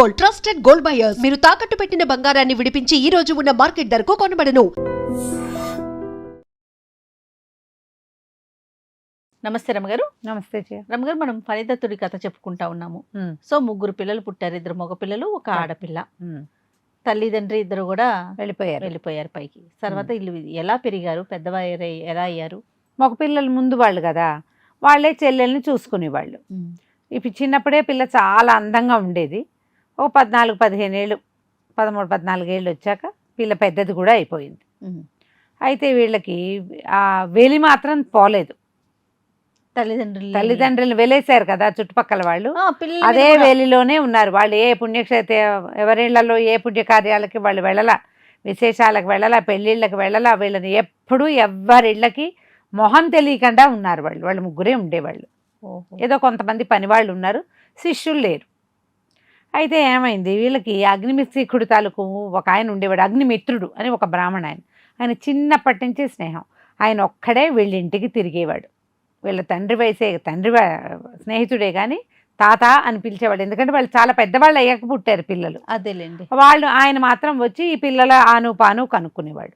Gold, trusted gold buyers. మీరు తాకట్టు పెట్టిన బంగారాన్ని విడిపించి ఈ రోజు ఉన్న మార్కెట్ ధరకు కొనబడను. నమస్తే రమగారు. నమస్తే రమగారు, మనం ఫణిదత్తుడి కథ చెప్పుకుంటా ఉన్నాము. సో 3 పిల్లలు పుట్టారు, 2 మగ పిల్లలు, 1 ఆడపిల్ల. తల్లిదండ్రి ఇద్దరు కూడా వెళ్ళిపోయారు పైకి. తర్వాత వీళ్ళు ఎలా పెరిగారు, పెద్దవారు ఎలా అయ్యారు? మగ పిల్లలు ముందు వాళ్ళు కదా, వాళ్ళే చెల్లెల్ని చూసుకునేవాళ్ళు. ఇప్పుడు చిన్నప్పుడే పిల్ల చాలా అందంగా ఉండేది. ఒక 14-15 ఏళ్ళు, 13-14 ఏళ్ళు వచ్చాక పిల్ల పెద్దది కూడా అయిపోయింది. అయితే వీళ్ళకి ఆ వెలి మాత్రం పోలేదు. తల్లిదండ్రులు వెలేశారు కదా చుట్టుపక్కల వాళ్ళు, అదే వేలిలోనే ఉన్నారు. వాళ్ళు ఏ పుణ్యక్షేత్ర ఎవరిళ్లలో ఏ పుణ్యకార్యాలకి వాళ్ళు వెళ్ళాల, విశేషాలకు వెళ్ళాల, పెళ్ళిళ్ళకి వెళ్ళాల. వీళ్ళని ఎప్పుడూ ఎవరిళ్ళకి మొహం తెలియకుండా ఉన్నారు. వాళ్ళు ముగ్గురే ఉండేవాళ్ళు. ఏదో కొంతమంది పనివాళ్ళు ఉన్నారు, శిష్యులు లేరు. అయితే ఏమైంది, వీళ్ళకి అగ్నిమిత్రుడు తాలూకు ఒక ఆయన ఉండేవాడు, అగ్నిమిత్రుడు అని ఒక బ్రాహ్మణ ఆయన చిన్నప్పటి నుంచి స్నేహం. ఆయన ఒక్కడే వీళ్ళింటికి తిరిగేవాడు. వీళ్ళ తండ్రి వయసే, తండ్రి స్నేహితుడే కానీ తాత అని పిలిచేవాడు. ఎందుకంటే వాళ్ళు చాలా పెద్దవాళ్ళు అయ్యాక పుట్టారు పిల్లలు. అదేలేండి. ఆయన మాత్రం వచ్చి ఈ పిల్లల ఆను కనుక్కునేవాడు.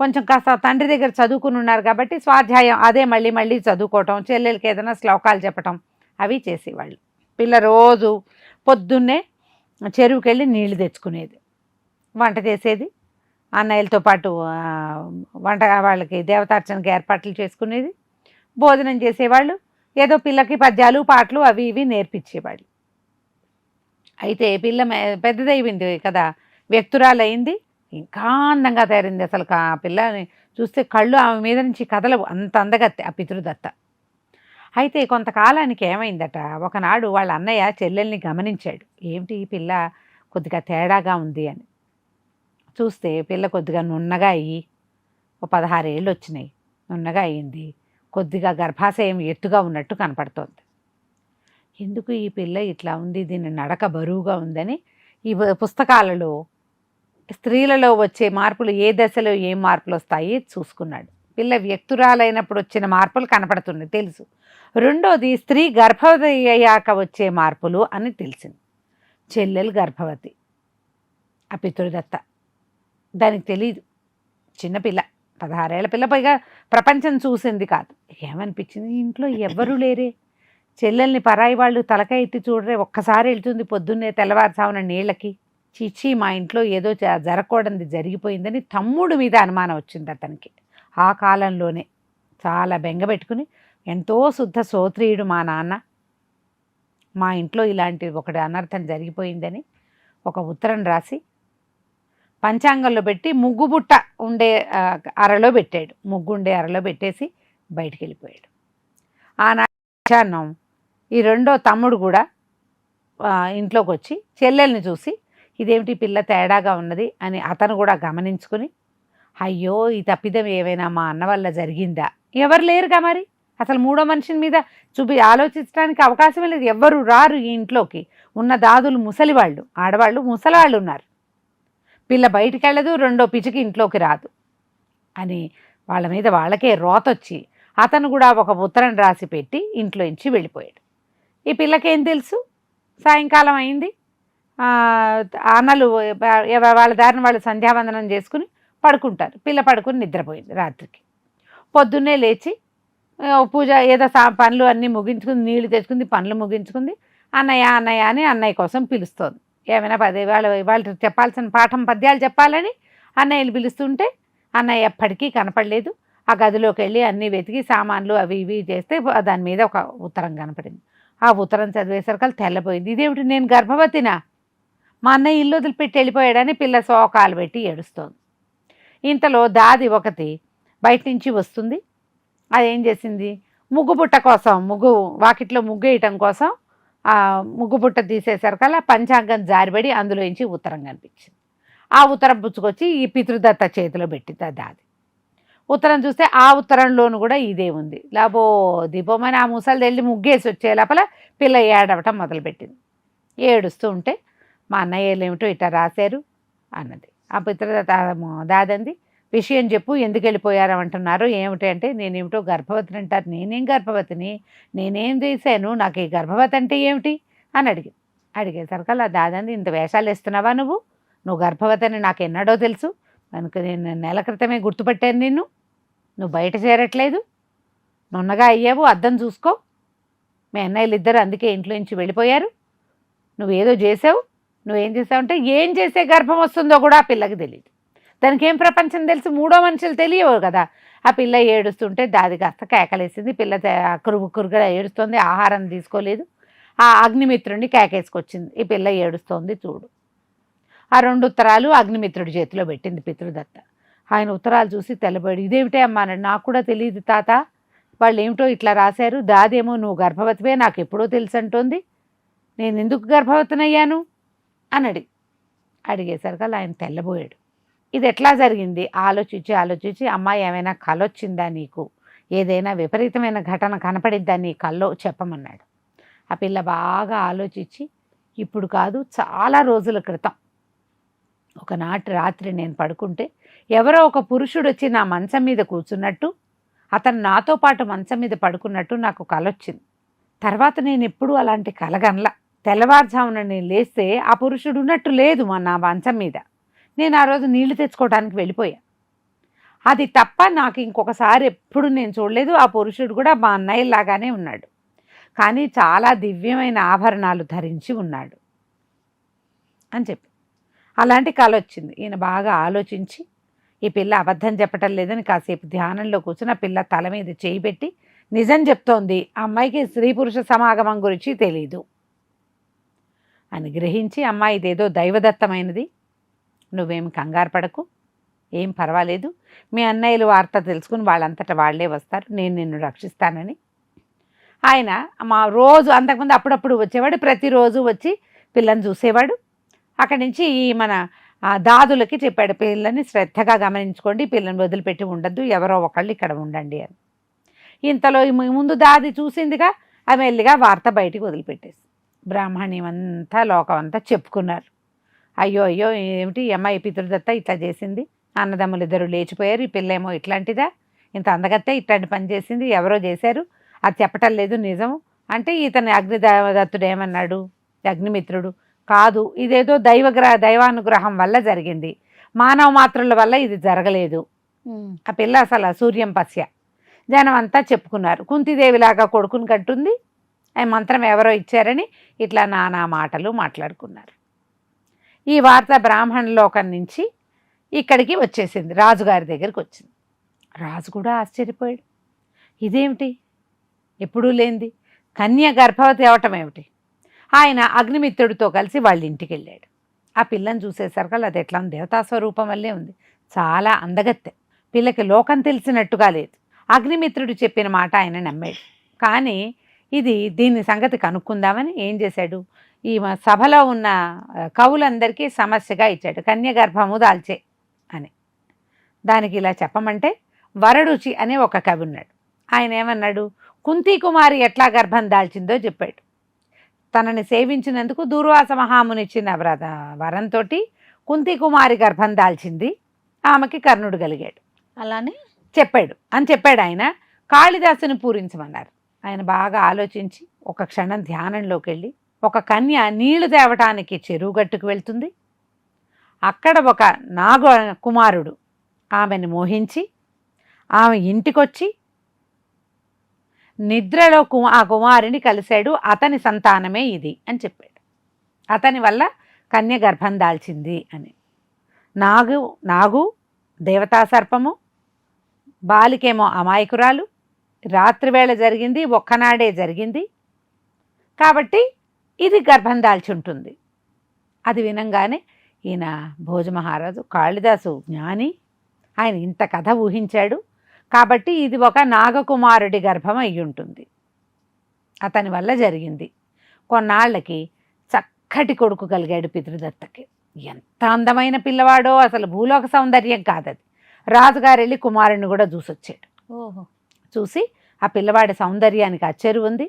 కొంచెం కాస్త తండ్రి దగ్గర చదువుకుని ఉన్నారు కాబట్టి స్వాధ్యాయం అదే మళ్ళీ చదువుకోవటం, చెల్లెలకి ఏదైనా శ్లోకాలు చెప్పటం అవి చేసేవాళ్ళు. పిల్ల రోజు పొద్దున్నే చెరువుకి వెళ్ళి నీళ్లు తెచ్చుకునేది, వంట చేసేది, అన్నయ్యలతో పాటు వంట వాళ్ళకి దేవతార్చనకి ఏర్పాట్లు చేసుకునేది, భోజనం చేసేవాళ్ళు, ఏదో పిల్లకి పద్యాలు పాటలు అవి ఇవి నేర్పించేవాళ్ళు. అయితే పిల్ల పెద్దదైంది కదా, వ్యక్తురాలైంది, ఇంకా అందంగా తయారైంది. అసలు ఆ పిల్లని చూస్తే కళ్ళు ఆమె మీద నుంచి కదలవు, అంత అందగత్తె ఆ పితృదత్త. అయితే కొంతకాలానికి ఏమైందట, ఒకనాడు వాళ్ళ అన్నయ్య చెల్లెల్ని గమనించాడు. ఏమిటి ఈ పిల్ల కొద్దిగా తేడాగా ఉంది అని. చూస్తే పిల్ల కొద్దిగా నున్నగా అయ్యి, ఓ 16 ఏళ్ళు వచ్చినాయి, నున్నగా అయ్యింది, కొద్దిగా గర్భాశయం ఎత్తుగా ఉన్నట్టు కనపడుతోంది. ఎందుకు ఈ పిల్ల ఇట్లా ఉంది, దీని నడక బరువుగా ఉందని ఈ పుస్తకాలలో స్త్రీలలో వచ్చే మార్పులు ఏ దశలో ఏం మార్పులు వస్తాయి చూసుకున్నాడు. పిల్ల వ్యక్తురాలైనప్పుడు వచ్చిన మార్పులు కనపడుతుంది తెలుసు. రెండోది స్త్రీ గర్భవతి అయ్యాక వచ్చే మార్పులు అని తెలిసింది. చెల్లెలు గర్భవతి, ఆ పితృదత్త, దానికి తెలీదు. చిన్నపిల్ల, 16 ఏళ్ల పిల్ల, పైగా ప్రపంచం చూసింది కాదు. ఏమనిపించింది, ఇంట్లో ఎవ్వరూ లేరే, చెల్లెల్ని పరాయి వాళ్ళు తలకాయ ఎత్తి చూడరే, ఒక్కసారి వెళ్తుంది పొద్దున్నే తెల్లవారుసామున నీళ్ళకి. చీచి, మా ఇంట్లో ఏదో జరగకూడదు జరిగిపోయిందని తమ్ముడు మీద అనుమానం వచ్చింది అతనికి. ఆ కాలంలోనే చాలా బెంగపెట్టుకుని, ఎంతో శుద్ధ సోత్రీయుడు మా నాన్న, మా ఇంట్లో ఇలాంటి ఒకటి అనర్థం జరిగిపోయిందని ఒక ఉత్తరం రాసి పంచాంగంలో పెట్టి ముగ్గుబుట్ట ఉండే అరలో పెట్టాడు. ముగ్గుండే అరలో పెట్టేసి బయటికి వెళ్ళిపోయాడు. ఆనాడు ఈ రెండో తమ్ముడు కూడా ఇంట్లోకి వచ్చి చెల్లెల్ని చూసి, ఇదేమిటి పిల్ల తేడాగా ఉన్నది అని అతను కూడా గమనించుకుని, అయ్యో ఈ తప్పిదం ఏమైనా మా అన్న వల్ల జరిగిందా, ఎవరు లేరుగా మరి, అసలు మూడో మనిషిని మీద ఆలోచించడానికి అవకాశమే లేదు, ఎవ్వరు రారు ఈ ఇంట్లోకి. ఉన్న దాదులు ముసలివాళ్ళు, ఆడవాళ్ళు ముసలాళ్ళు ఉన్నారు, పిల్ల బయటికి వెళ్ళదు, రెండో పిచ్చికి ఇంట్లోకి రాదు అని వాళ్ళ మీద వాళ్ళకే రోతొచ్చి అతను కూడా ఒక ఉత్తరం రాసి పెట్టి ఇంట్లో నుంచి వెళ్ళిపోయాడు. ఈ పిల్లకేం తెలుసు, సాయంకాలం అయింది, అన్నలు వాళ్ళ దారిని వాళ్ళు సంధ్యావందనం చేసుకుని పడుకుంటారు. పిల్ల పడుకుని నిద్రపోయింది. రాత్రికి పొద్దున్నే లేచి పూజ ఏదో పనులు అన్నీ ముగించుకుంది, నీళ్లు తెచ్చుకుంది, పనులు ముగించుకుంది. అన్నయ్య అని అన్నయ్య కోసం పిలుస్తోంది. ఏమైనా వాళ్ళు చెప్పాల్సిన పాఠం పద్యాలు చెప్పాలని అన్నయ్యలు పిలుస్తుంటే అన్నయ్య ఎప్పటికీ కనపడలేదు. ఆ గదిలోకి వెళ్ళి అన్నీ వెతికి సామాన్లు అవి ఇవి చేస్తే దాని మీద ఒక ఉత్తరం కనపడింది. ఆ ఉత్తరం చదివేసరికి తెల్లపోయింది. ఇదేమిటి, నేను గర్భవతినా, మా అన్నయ్య ఇల్లు వదిలిపెట్టి వెళ్ళిపోయాడని పిల్ల శోకాలు పెట్టి ఏడుస్తోంది. ఇంతలో దాది ఒకటి బయట నుంచి వస్తుంది. అదేం చేసింది, ముగ్గుబుట్ట కోసం, వాకిట్లో ముగ్గు వేయటం కోసం ఆ ముగ్గుబుట్ట తీసేసరికల్లా పంచాంగం జారిబడి అందులో నుంచి ఉత్తరం కనిపించింది. ఆ ఉత్తరం పుచ్చుకొచ్చి ఈ పితృదత్త చేతిలో పెట్టింది దాది. ఉత్తరం చూస్తే ఆ ఉత్తరంలోనూ కూడా ఇదే ఉంది. లాభో దీపమని ఆ ముసలి వెళ్ళి ముగ్గేసి వచ్చే లోపల పిల్ల ఏడవటం మొదలుపెట్టింది. ఏడుస్తూ ఉంటే మా అన్నయ్యలు ఏమిటో ఇట్లా రాశారు అన్నది. ఆ పితృదత్త దాదంది, విషయం చెప్పు, ఎందుకు వెళ్ళిపోయారు అంటున్నారు, ఏమిటి అంటే, నేనేమిటో గర్భవతిని అంటారు. నేనేం గర్భవతిని, నేనేం చేశాను, నాకు ఈ గర్భవతి అంటే ఏమిటి అని అడిగింది. అడిగేసరికి దాదాపు ఇంత వేషాలు వేస్తున్నావా నువ్వు గర్భవతి అని నాకు ఎన్నడో తెలుసు, కనుక నేను నెల క్రితమే గుర్తుపట్టాను నువ్వు బయట చేరట్లేదు, నున్నగా అయ్యావు, అద్దం చూసుకో, మీ అన్నయ్యలు ఇద్దరు అందుకే ఇంట్లో నుంచి వెళ్ళిపోయారు, నువ్వేదో చేసావు, నువ్వేం చేసావంటే ఏం చేసే గర్భం వస్తుందో కూడా ఆ పిల్లకి తెలియదు, దానికి ఏం ప్రపంచం తెలుసు, మూడో మనుషులు తెలియవు కదా. ఆ పిల్ల ఏడుస్తుంటే దాది కాస్త కేకలేసింది, పిల్ల కురుగుగా ఏడుస్తుంది, ఆహారం తీసుకోలేదు, ఆ అగ్నిమిత్రుడిని కేకేసుకొచ్చింది, ఈ పిల్ల ఏడుస్తోంది చూడు. ఆ 2 ఉత్తరాలు అగ్నిమిత్రుడి చేతిలో పెట్టింది పితృదత్త. ఆయన ఉత్తరాలు చూసి తెల్లబడి ఇదేమిటే అమ్మా అన్నాడు. నాకు కూడా తెలియదు తాత, వాళ్ళు ఏమిటో ఇట్లా రాశారు, దాదేమో నువ్వు గర్భవతివే నాకు ఎప్పుడో తెలుసు అంటోంది, నేను ఎందుకు గర్భవతినయ్యాను అని అడిగేసరికి ఆయన తెల్లబోయాడు. ఇది ఎట్లా జరిగింది ఆలోచించి అమ్మాయి ఏమైనా కలొచ్చిందా నీకు, ఏదైనా విపరీతమైన ఘటన కనపడిద్దా నీ కల్లో చెప్పమన్నాడు. ఆ పిల్ల బాగా ఆలోచించి ఇప్పుడు కాదు చాలా రోజుల క్రితం ఒకనాటి రాత్రి నేను పడుకుంటే ఎవరో ఒక పురుషుడు వచ్చి నా మంచం మీద కూర్చున్నట్టు, అతను నాతో పాటు మంచం మీద పడుకున్నట్టు నాకు కలొచ్చింది. తర్వాత నేను ఎప్పుడూ అలాంటి కలగనలా. తెల్లవారుజామున నేను లేస్తే ఆ పురుషుడు ఉన్నట్టు లేదు నా మంచం మీద. నేను ఆ రోజు నీళ్లు తెచ్చుకోవడానికి వెళ్ళిపోయా. అది తప్ప నాకు ఇంకొకసారి ఎప్పుడు నేను చూడలేదు. ఆ పురుషుడు కూడా మా అన్నయ్యలాగానే ఉన్నాడు, కానీ చాలా దివ్యమైన ఆభరణాలు ధరించి ఉన్నాడు అని చెప్పి అలాంటి కల వచ్చింది. ఈయన బాగా ఆలోచించి ఈ పిల్ల అబద్ధం చెప్పటం లేదని కాసేపు ధ్యానంలో కూర్చుని ఆ పిల్ల తల మీద చేయి పెట్టి నిజం చెప్తోంది, ఆ అమ్మాయికి స్త్రీ పురుష సమాగమం గురించి తెలీదు అని గ్రహించి, అమ్మాయి ఇదేదో దైవదత్తమైనది, నువ్వేం కంగారు పడకు, ఏం పర్వాలేదు, మీ అన్నయ్యలు వార్త తెలుసుకుని వాళ్ళంతటా వాళ్లే వస్తారు, నేను నిన్ను రక్షిస్తానని ఆయన రోజు అంతకుముందు అప్పుడప్పుడు వచ్చేవాడు, ప్రతిరోజు వచ్చి పిల్లని చూసేవాడు. అక్కడి నుంచి మన దాదులకి చెప్పాడు, పిల్లని శ్రద్ధగా గమనించుకోండి, పిల్లని వదిలిపెట్టి ఉండద్దు, ఎవరో ఒకళ్ళు ఇక్కడ ఉండండి అని. ఇంతలో ముందు దాది చూసిందిగా, ఆమె మెల్లిగా వార్త బయటికి వదిలిపెట్టేసి బ్రాహ్మణ్యం అంతా లోకం అంతా చెప్పుకున్నారు. అయ్యో ఏమిటి ఈ అమ్మాయి పితృదత్త ఇట్లా చేసింది, అన్నదమ్ములు ఇద్దరు లేచిపోయారు, ఈ పిల్ల ఏమో ఇట్లాంటిదా, ఇంత అందగత్తే ఇట్లాంటి పని చేసింది, ఎవరో చేశారు, అది చెప్పటం లేదు నిజం అంటే ఇతని అగ్నిదత్తుడు ఏమన్నాడు, అగ్నిమిత్రుడు కాదు, ఇదేదో దైవానుగ్రహం వల్ల జరిగింది, మానవ మాత్రుల వల్ల ఇది జరగలేదు, ఆ పిల్ల అసలు సూర్యం పశ్య. జనం అంతా చెప్పుకున్నారు, కుంతిదేవిలాగా కొడుకుని కట్టుంది, ఆ మంత్రం ఎవరో ఇచ్చారని ఇట్లా నానా మాటలు మాట్లాడుకున్నారు. ఈ వార్త బ్రాహ్మణ లోకం నుంచి ఇక్కడికి వచ్చేసింది, రాజుగారి దగ్గరికి వచ్చింది. రాజు కూడా ఆశ్చర్యపోయాడు, ఇదేమిటి ఎప్పుడూ లేనిది, కన్య గర్భవతి అవటం ఏమిటి. ఆయన అగ్నిమిత్రుడితో కలిసి వాళ్ళ ఇంటికి వెళ్ళాడు. ఆ పిల్లని చూసేసరికి అది ఎట్లా దేవతా స్వరూపం వల్లే ఉంది, చాలా అందగత్తె, పిల్లకి లోకం తెలిసినట్టుగా లేదు. అగ్నిమిత్రుడు చెప్పిన మాట ఆయన నమ్మాడు. కానీ దీని సంగతి కనుక్కుందామని ఏం చేశాడు, ఈ సభలో ఉన్న కవులందరికీ సమస్యగా ఇచ్చాడు, కన్య గర్భము దాల్చే అని. దానికి ఇలా చెప్పమంటే వరడుచి అనే ఒక కవి ఉన్నాడు, ఆయన ఏమన్నాడు, కుంతి కుమారి ఎట్లా గర్భం దాల్చిందో చెప్పాడు. తనని సేవించినందుకు దూర్వాస మహాముని ఇచ్చిన వరంతో కుంతి కుమారి గర్భం దాల్చింది, ఆమెకి కర్ణుడు కలిగాడు అలానే చెప్పాడు ఆయన. కాళిదాసుని పూరించమన్నారు. ఆయన బాగా ఆలోచించి ఒక క్షణం ధ్యానంలోకి వెళ్ళి, ఒక కన్య నీళ్లు తేవటానికి చెరువు గట్టుకు వెళ్తుంది, అక్కడ ఒక నాగ కుమారుడు ఆమెను మోహించి ఆమె ఇంటికొచ్చి నిద్రలో ఆ కుమారుని కలిశాడు, అతని సంతానమే ఇది అని చెప్పాడు. అతని వల్ల కన్య గర్భం దాల్చింది అని. నాగు దేవతా సర్పము, బాలికేమో అమాయకురాలు, రాత్రివేళ జరిగింది, ఒక్కనాడే జరిగింది, కాబట్టి ఇది గర్భం దాల్చి ఉంటుంది. అది వినంగానే ఈయన భోజమహారాజు, కాళిదాసు జ్ఞాని, ఆయన ఇంత కథ ఊహించాడు, కాబట్టి ఇది ఒక నాగకుమారుడి గర్భం అయి ఉంటుంది, అతని వల్ల జరిగింది. కొన్నాళ్ళకి చక్కటి కొడుకు కలిగాడు పితృదత్తకి. ఎంత అందమైన పిల్లవాడో, అసలు భూలోక సౌందర్యం కాదది. రాజుగారు వెళ్ళి కుమారుని కూడా చూసొచ్చాడు. చూసి ఆ పిల్లవాడి సౌందర్యానికి అచ్చెరు ఉంది,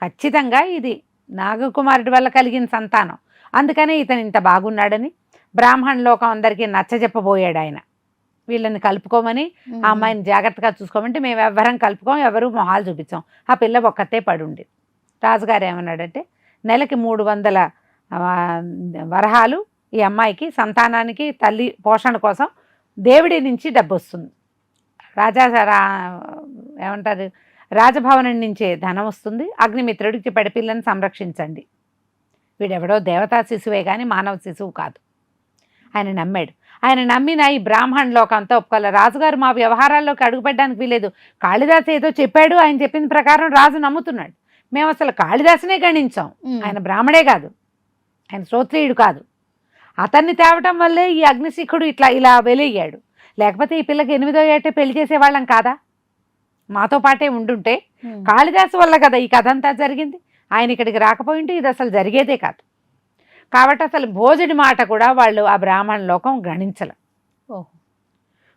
ఖచ్చితంగా ఇది నాగకుమారుడి వల్ల కలిగిన సంతానం, అందుకనే ఇతను ఇంత బాగున్నాడని బ్రాహ్మణ లోకం అందరికీ నచ్చజెప్పబోయాడు ఆయన. వీళ్ళని కలుపుకోమని, ఆ అమ్మాయిని జాగ్రత్తగా చూసుకోమంటే మేము ఎవ్వరం కలుపుకోం, ఎవరు మొహాలు చూపించాం, ఆ పిల్ల ఒక్కతే పడుండి. రాజుగారు ఏమన్నాడంటే నెలకి 300 వరహాలు ఈ అమ్మాయికి సంతానానికి తల్లి పోషణ కోసం దేవుడి నుంచి డబ్బు వస్తుంది. ఏమంటారు, రాజభవనం నుంచే ధనం వస్తుంది. అగ్నిమిత్రుడికి పడిపిల్లని సంరక్షించండి. వీడెవడో దేవతా శిశువే కానీ మానవ శిశువు కాదు. ఆయన నమ్మాడు. ఆయన నమ్మిన ఈ బ్రాహ్మణ లోకంతో ఒప్పుకోవాలి. రాజుగారు మా వ్యవహారాల్లోకి అడుగుపెట్టడానికి వీలేదు. కాళిదాసు ఏదో చెప్పాడు, ఆయన చెప్పిన ప్రకారం రాజు నమ్ముతున్నాడు. మేము అసలు కాళిదాసునే గణించాం. ఆయన బ్రాహ్మడే కాదు, ఆయన శ్రోత్రియుడు కాదు. అతన్ని తేవటం వల్లే ఈ అగ్నిశిఖుడు ఇలా వెలిగాడు. లేకపోతే ఈ పిల్లకి 8వ ఏటే పెళ్లి చేసేవాళ్ళం కాదా? మాతో పాటే ఉండుంటే కాళిదాసు వల్ల కదా ఈ కథ అంతా జరిగింది. ఆయన ఇక్కడికి రాకపోయింటే ఇది అసలు జరిగేదే కాదు. కాబట్టి అసలు భోజుడి మాట కూడా వాళ్ళు ఆ బ్రాహ్మణ లోకం గణించలే.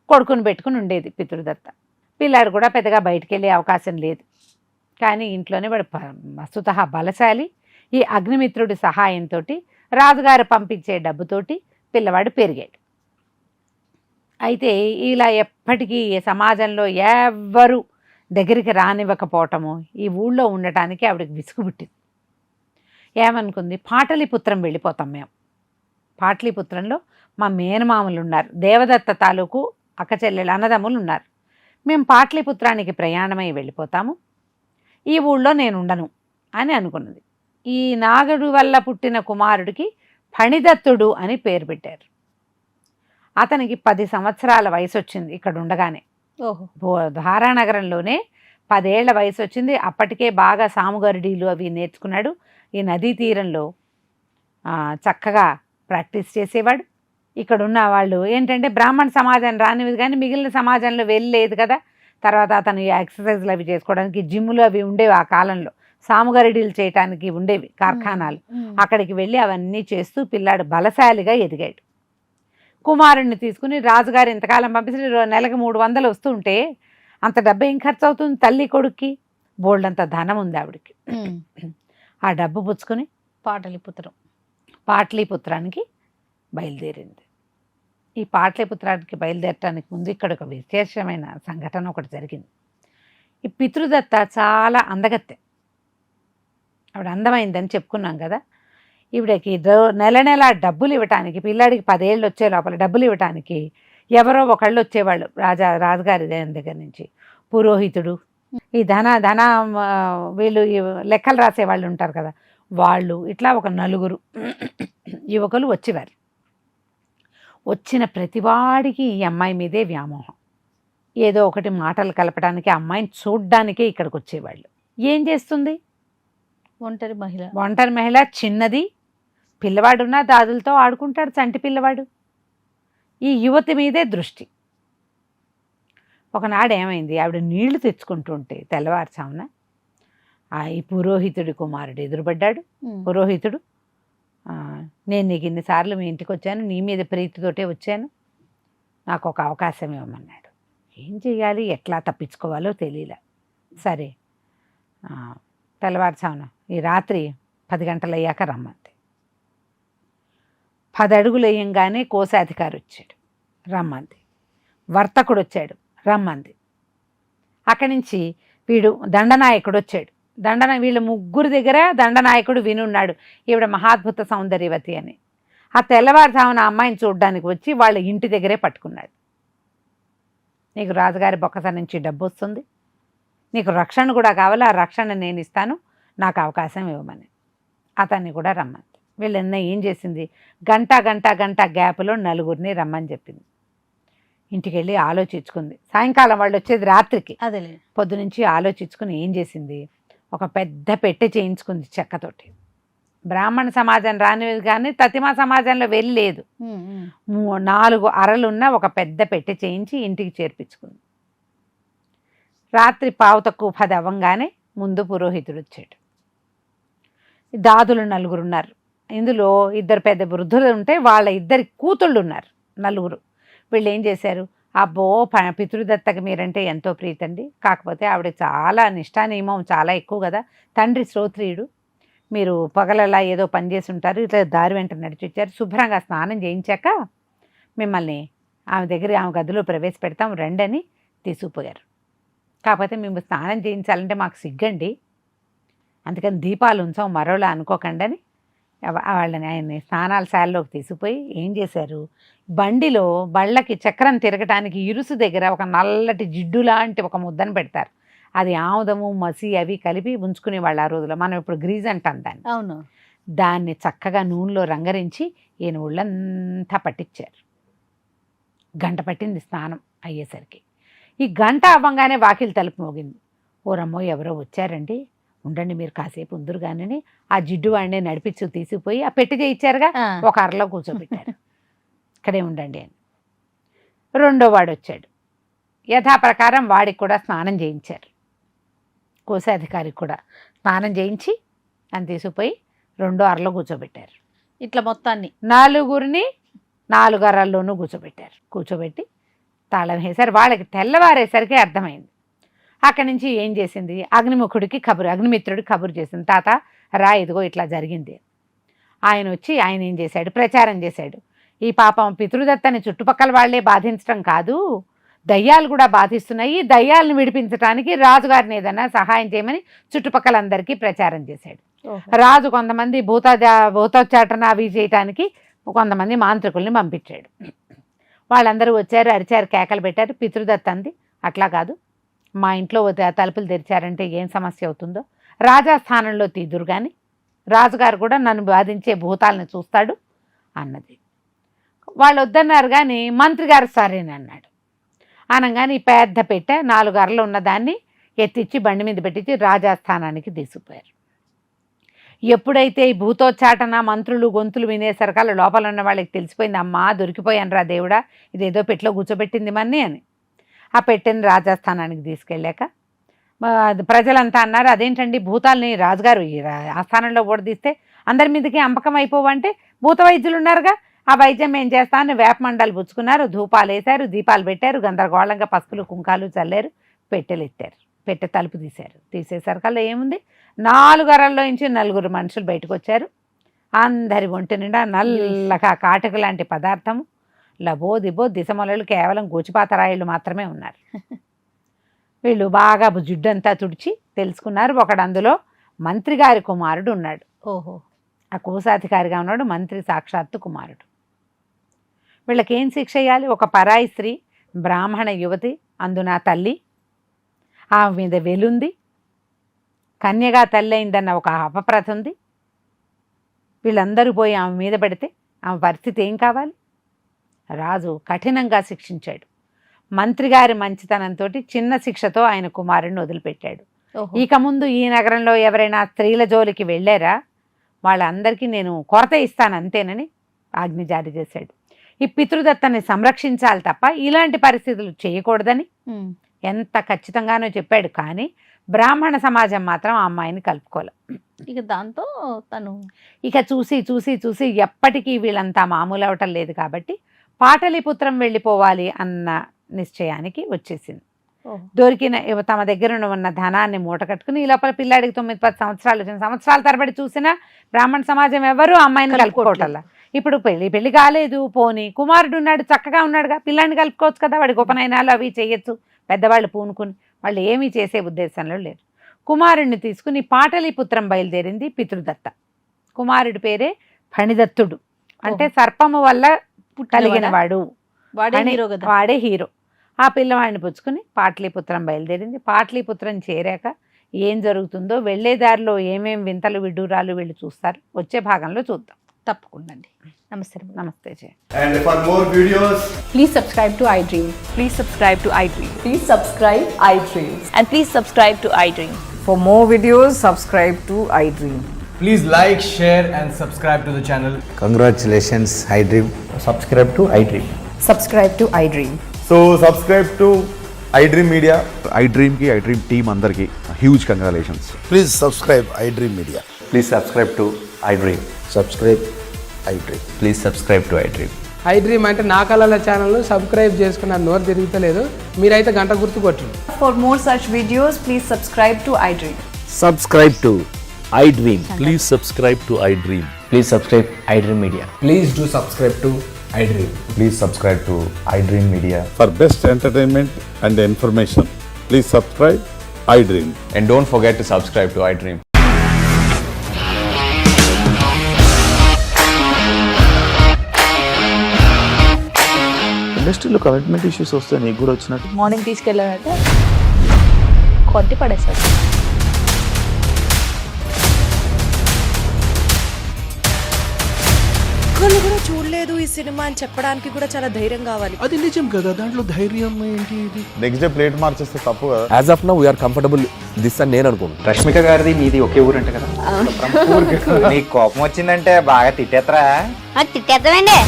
కొడుకుని పెట్టుకుని ఉండేది పితృదత్త. పిల్లాడు కూడా పెద్దగా బయటికి వెళ్ళే అవకాశం లేదు. కానీ ఇంట్లోనే వాడు వస్తుతః బలశాలి. ఈ అగ్నిమిత్రుడి సహాయంతో రాజుగారు పంపించే డబ్బుతోటి పిల్లవాడు పెరిగాడు. అయితే ఇలా ఎప్పటికీ సమాజంలో ఎవ్వరూ దగ్గరికి రానివ్వకపోవటము, ఈ ఊళ్ళో ఉండటానికి ఆవిడకి విసుగు పుట్టింది. ఏమనుకుంది, పాటలీపుత్రం వెళ్ళిపోతాం మేము. పాటలీపుత్రంలో మా మేనమామలు ఉన్నారు, దేవదత్త తాలూకు అక్క చెల్లెలు అన్నదమ్ములు ఉన్నారు. మేము పాటలీపుత్రానికి ప్రయాణమై వెళ్ళిపోతాము, ఈ ఊళ్ళో నేను ఉండను అని అనుకున్నది. ఈ నాగుడు వల్ల పుట్టిన కుమారుడికి ఫణిదత్తుడు అని పేరు పెట్టారు. అతనికి 10 సంవత్సరాల వయసు వచ్చింది ఇక్కడ ఉండగానే. ధారానగరంలోనే 10 ఏళ్ల వయసు వచ్చింది. అప్పటికే బాగా సాముగరుడీలు అవి నేర్చుకున్నాడు. ఈ నదీ తీరంలో చక్కగా ప్రాక్టీస్ చేసేవాడు. ఇక్కడ ఉన్న వాళ్ళు ఏంటంటే బ్రాహ్మణ సమాజం రానివి కానీ మిగిలిన సమాజంలో వెళ్ళలేదు కదా. తర్వాత అతను ఎక్సర్సైజ్లు అవి చేసుకోవడానికి జిమ్లు అవి ఉండేవి. ఆ కాలంలో సాముగరుడీలు చేయటానికి ఉండేవి కార్ఖానాలు. అక్కడికి వెళ్ళి అవన్నీ చేస్తూ పిల్లాడు బలశాలిగా ఎదిగాడు. కుమారుణ్ణి తీసుకుని రాజుగారు ఇంతకాలం పంపించి నెలకు 300 వస్తుంటే అంత డబ్బు ఏం ఖర్చు అవుతుంది తల్లి కొడుక్కి? బోల్డంత ధనం ఉంది ఆవిడికి. ఆ డబ్బు పుచ్చుకొని పాటలీపుత్రానికి బయలుదేరింది. ఈ పాటలీపుత్రానికి బయలుదేరటానికి ముందు ఇక్కడ ఒక విశేషమైన సంఘటన ఒకటి జరిగింది. ఈ పితృదత్త చాలా అందగత్తె. ఆవిడ అందమైందని చెప్పుకున్నాం కదా. ఈవిడకి నెల నెల డబ్బులు ఇవ్వటానికి, పిల్లాడికి 10 ఏళ్ళు వచ్చే లోపల డబ్బులు ఇవ్వటానికి ఎవరో ఒకళ్ళు వచ్చేవాళ్ళు రాజుగారి దగ్గర నుంచి. పురోహితుడు, ఈ ధన వీళ్ళు లెక్కలు రాసేవాళ్ళు ఉంటారు కదా, వాళ్ళు ఇట్లా ఒక 4 యువకులు వచ్చేవారు. వచ్చిన ప్రతివాడికి ఈ అమ్మాయి మీదే వ్యామోహం. ఏదో ఒకటి మాటలు కలపడానికి అమ్మాయిని చూడ్డానికే ఇక్కడికి వచ్చేవాళ్ళు. ఏం చేస్తుంది? ఒంటరి మహిళ, చిన్నది, పిల్లవాడున్నా దాదులతో ఆడుకుంటాడు, చంటి పిల్లవాడు. ఈ యువతి మీదే దృష్టి. ఒకనాడు ఏమైంది, ఆవిడ నీళ్లు తెచ్చుకుంటుంటే తెల్లవారుజామున ఈ పురోహితుడి కుమారుడు ఎదురుపడ్డాడు. పురోహితుడు, నేను నీకు ఇన్నిసార్లు మీ ఇంటికి వచ్చాను, నీ మీద ప్రీతితోటే వచ్చాను, నాకు ఒక అవకాశం ఇవ్వమన్నాడు. ఏం చెయ్యాలి, ఎట్లా తప్పించుకోవాలో తెలియలే. సరే, తెల్లవారుజామున ఈ రాత్రి 10 గంటలు అయ్యాక రమ్మంది. 10 అడుగులు వేయంగానే కోశాధికారి వచ్చాడు, రమ్మంది. వర్తకుడు వచ్చాడు, రమ్మంది. అక్కడి నుంచి వీడు దండనాయకుడు వచ్చాడు. వీళ్ళ 3 దగ్గర దండనాయకుడు వినున్నాడు, ఈవిడ మహాద్భుత సౌందర్యవతి అని. ఆ తెల్లవారుజామున అమ్మాయిని చూడడానికి వచ్చి వాళ్ళ ఇంటి దగ్గరే పట్టుకున్నాడు. నీకు రాజుగారి బొక్కస నుంచి డబ్బు వస్తుంది, నీకు రక్షణ కూడా కావాలి, ఆ రక్షణ నేను ఇస్తాను, నాకు అవకాశం ఇవ్వమని. అతన్ని కూడా రమ్మంది. వీళ్ళన్న ఏం చేసింది, గంట గ్యాప్లో 4గురిని రమ్మని చెప్పింది. ఇంటికి వెళ్ళి ఆలోచించుకుంది. సాయంకాలం వాళ్ళు వచ్చేది రాత్రికి, అదేలే. పొద్దునుంచి ఆలోచించుకుని ఏం చేసింది, ఒక పెద్ద పెట్టె చేయించుకుంది చెక్కతోటి. బ్రాహ్మణ సమాజం రానిది కానీ తతిమా సమాజంలో వెళ్ళలేదు. 4 అరలున్న ఒక పెద్ద పెట్టె చేయించి ఇంటికి చేర్పించుకుంది. రాత్రి 10:15 అవ్వంగానే ముందు పురోహితుడు వచ్చాడు. దాదులు 4 ఉన్నారు. ఇందులో 2 పెద్ద వృద్ధులు ఉంటే వాళ్ళ 2 కూతుళ్ళు ఉన్నారు, 4. వీళ్ళు ఏం చేశారు, అబ్బో పితృదత్తకి మీరంటే ఎంతో ప్రీతండి, కాకపోతే ఆవిడ చాలా నిష్ఠానియమం చాలా ఎక్కువ కదా, తండ్రి శ్రోత్రియుడు, మీరు పగలలా ఏదో పని చేసి ఉంటారు, ఇట్లా దారి వెంట నడిచి వచ్చారు, శుభ్రంగా స్నానం చేయించాక మిమ్మల్ని ఆమె గదిలో ప్రవేశపెడతాం రండి అని తీసుకుపోయారు. కాకపోతే మేము స్నానం చేయించాలంటే మాకు సిగ్గండి, అందుకని దీపాలు ఉంచాం, మరోలా అనుకోకండి అని వాళ్ళని ఆయన్ని స్నానాలశాలలోకి తీసుకుపోయి ఏం చేశారు, బండిలో బళ్ళకి చక్రం తిరగటానికి ఇరుసు దగ్గర ఒక నల్లటి జిడ్డు లాంటి ఒక ముద్దను పెడతారు. అది ఆముదము మసి అవి కలిపి ఉంచుకునేవాళ్ళు ఆ రోజులో. మనం ఇప్పుడు గ్రీజ్ అంటాం దాన్ని. అవును. దాన్ని చక్కగా నూనెలో రంగరించి ఈయన ఒళ్ళంతా పట్టించారు. గంట పట్టింది స్నానం అయ్యేసరికి. ఈ గంట అవ్వంగానే వాకిలి తలుపు మోగింది. ఓరమ్మో ఎవరో వచ్చారండి, ఉండండి మీరు కాసేపు ఉందరు కానీ ఆ జిడ్డు వాడిని నడిపించు తీసుకుపోయి ఆ పెట్టి చేయించారుగా ఒక అరలో కూర్చోబెట్టారు. ఇక్కడే ఉండండి అని. రెండో వాడు వచ్చాడు. యథాప్రకారం వాడికి కూడా స్నానం చేయించారు. కోశాధికారికి కూడా స్నానం చేయించి అని తీసుకుపోయి రెండో అరలో కూర్చోబెట్టారు. ఇట్లా మొత్తాన్ని 4 అరల్లోనూ కూర్చోబెట్టారు. కూర్చోబెట్టి తాళం వేశారు. వాళ్ళకి తెల్లవారేసరికి అర్థమైంది. అక్కడి నుంచి ఏం చేసింది, అగ్నిమిత్రుడికి కబురు చేసింది. తాత రా, ఇదిగో ఇట్లా జరిగింది. ఆయన వచ్చి ఆయన ఏం చేశాడు, ప్రచారం చేశాడు. ఈ పాపం పితృదత్తని చుట్టుపక్కల వాళ్లే బాధించడం కాదు, దయ్యాలు కూడా బాధిస్తున్నాయి, దయ్యాలను విడిపించడానికి రాజుగారిని ఏదైనా సహాయం చేయమని చుట్టుపక్కలందరికీ ప్రచారం చేశాడు. రాజు కొంతమంది భూతోచ్చాటన అవి చేయటానికి కొంతమంది మాంత్రికుల్ని పంపించాడు. వాళ్ళందరూ వచ్చారు, అరిచారు, కేకలు పెట్టారు. పితృదత్త అంది, అట్లా కాదు, మా ఇంట్లో తలుపులు తెరిచారంటే ఏం సమస్య అవుతుందో రాజాస్థానంలో తీదురు కానీ రాజుగారు కూడా నన్ను బాధించే భూతాలను చూస్తాడు అన్నది. వాళ్ళు వద్దన్నారు కానీ మంత్రి గారు సరేనన్నాడు. అనగానే పెద్ద పెట్టె 4 అరలు ఉన్నదాన్ని ఎత్తిచ్చి బండి మీద పెట్టించి రాజాస్థానానికి తీసుకుపోయారు. ఎప్పుడైతే ఈ భూతోచ్చాటన మంత్రులు గొంతులు వినేసరికల్లా లోపల ఉన్న వాళ్ళకి తెలిసిపోయింది, అమ్మా దొరికిపోయాను రా దేవుడా, ఇదేదో పెట్టెలో కూర్చోబెట్టింది మన్ని అని. ఆ పెట్టెని రాజాస్థానానికి తీసుకెళ్ళాక ప్రజలంతా అన్నారు, అదేంటండి భూతాలని రాజుగారు ఆస్థానంలో ఓడదీస్తే అందరి మీదకి అంపకం అయిపోవంటే భూత వైద్యులు ఉన్నారుగా, ఆ వైద్యం ఏం చేస్తామని వేపమండలు పుచ్చుకున్నారు, ధూపాలు వేశారు, దీపాలు పెట్టారు, గందరగోళంగా పసుపులు కుంకాలు చల్లారు, పెట్టెలు ఎత్తారు. పెట్టె తలుపు తీశారు. తీసేసరికల్లా ఏముంది, 4 అరల్లో నుంచి 4 మనుషులు బయటకు వచ్చారు. అందరి ఒంటి నిండా నల్లగా కాటక లాంటి పదార్థము, లబోదిబో దిశమొలలు కేవలం గోచిపాతరాయుళ్ళు మాత్రమే ఉన్నారు. వీళ్ళు బాగా జిడ్డంతా తుడిచి తెలుసుకున్నారు. ఒకడు అందులో మంత్రి గారి కుమారుడు ఉన్నాడు. ఓహో, ఆ కోశాధికారిగా ఉన్నాడు, మంత్రి సాక్షాత్తు కుమారుడు. వీళ్ళకి ఏం శిక్ష చేయాలి, ఒక పరాయి స్త్రీ బ్రాహ్మణ యువతి, అందున తల్లి, ఆమె మీద వెలుంది, కన్యగా తల్లి అయిందన్న ఒక అపప్రథ ఉంది. వీళ్ళందరూ పోయి ఆమె మీద పెడితే ఆమె పరిస్థితి ఏం కావాలి. రాజు కఠినంగా శిక్షించాడు. మంత్రి గారి మంచితనంతో చిన్న శిక్షతో ఆయన కుమారుడిని వదిలిపెట్టాడు. ఇక ముందు ఈ నగరంలో ఎవరైనా స్త్రీల జోలికి వెళ్ళారా వాళ్ళందరికీ నేను కొరత ఇస్తాను అంతేనని ఆజ్ఞ జారీ చేశాడు. ఈ పితృదత్తని సంరక్షించాలి తప్ప ఇలాంటి పరిస్థితులు చేయకూడదని ఎంత ఖచ్చితంగానో చెప్పాడు. కానీ బ్రాహ్మణ సమాజం మాత్రం ఆ అమ్మాయిని కలుపుకోలే. ఇక దాంతో తను ఇక చూసి చూసి చూసి ఎప్పటికీ వీళ్ళంతా మామూలు అవటం లేదు కాబట్టి పాటలీపుత్రం వెళ్ళిపోవాలి అన్న నిశ్చయానికి వచ్చేసింది. దొరికిన తమ దగ్గర ఉన్న ధనాన్ని మూట కట్టుకుని ఈ లోపల పిల్లాడికి 9-10 సంవత్సరాలు వచ్చిన సంవత్సరాల తరబడి చూసినా బ్రాహ్మణ సమాజం ఎవరు అమ్మాయిని కలుపుకోవటల్లా. ఇప్పుడు పెళ్లి కాలేదు, పోని కుమారుడు ఉన్నాడు, చక్కగా ఉన్నాడుగా, పిల్లాడిని కలుపుకోవచ్చు కదా, వాడికి ఉపనయనాలు అవి చేయొచ్చు, పెద్దవాళ్ళు పూనుకుని. వాళ్ళు ఏమీ చేసే ఉద్దేశంలో లేరు. కుమారుడిని తీసుకుని పాటలీపుత్రం బయలుదేరింది పితృదత్త. కుమారుడి పేరే ఫణిదత్తుడు, అంటే సర్పము వల్ల కలిగిన వాడు, వాడే హీరో. ఆ పిల్లవాడిని పుచ్చుకుని పాటలీపుత్రం బయలుదేరింది. పాటలీపుత్రం చేరాక ఏం జరుగుతుందో, వెళ్లేదారిలో ఏమేం వింతలు విడ్డూరాలు వీళ్ళు చూస్తారు, వచ్చే భాగంలో చూద్దాం. తప్పకుండా అండి. నమస్తే. నమస్తే జయ. And for more videos, Please subscribe to iDream. Please subscribe to iDream. Please subscribe iDream. And please subscribe to iDream. For more videos, subscribe to iDream. please like, share and subscribe to the channel. Congratulations, iDream. Subscribe to iDream. Subscribe to iDream. So subscribe to iDream Media. iDream team andarki huge congratulations. Please subscribe iDream Media. Please subscribe to iDream. Subscribe iDream. Please subscribe to iDream. iDream అంటే నా కళల ఛానల్ను subscribe చేసుకున్న నోరు తిరుగుతలేదు, మీరైతే గంట గుర్తు కొట్టండి. For more such videos, please subscribe to iDream. Subscribe to iDream. Please subscribe to iDream. Please subscribe iDream Media. Please do subscribe to iDream. Please subscribe to iDream Media. For best entertainment and information, please subscribe iDream. And don't forget to subscribe to iDream. ఇండస్ట్రీలో commitment issues వస్తే నీకు కూడా వచ్చినట్టు morning తీసుకెళ్ళాడంటే కొట్టి పడేశాడు. ఒక్కళ్ళు కూడా చూడలేదు ఈ సినిమా అని చెప్పడానికి కూడా చాలా ధైర్యం కావాలి. అది నిజం కదా, దాంట్లో ధైర్యం ఏంటి ఇది? నెక్స్ట్ డే ప్లేట్ మార్చేస్తే తప్పు కదా. As of now we are comfortable this అని నేను అనుకుంటున్నాను. రష్మిక గారిది మీది ఒకే ఊరంట కదా. నీకు కోపం వచ్చిందంటే బాగా తిట్టేత్తరా? తిట్టేద్దామండి.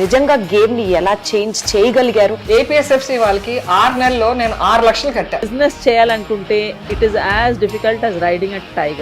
నిజంగా గేమ్ ని ఎలా చేంజ్ చేయగలిగారు? ఏపీఎస్ఎఫ్సి వాళ్ళకి 6 నెలల్లో నేను 6 లక్షలు కట్టా. బిజినెస్ చేయాలనుకుంటే it is as difficult as riding a tiger.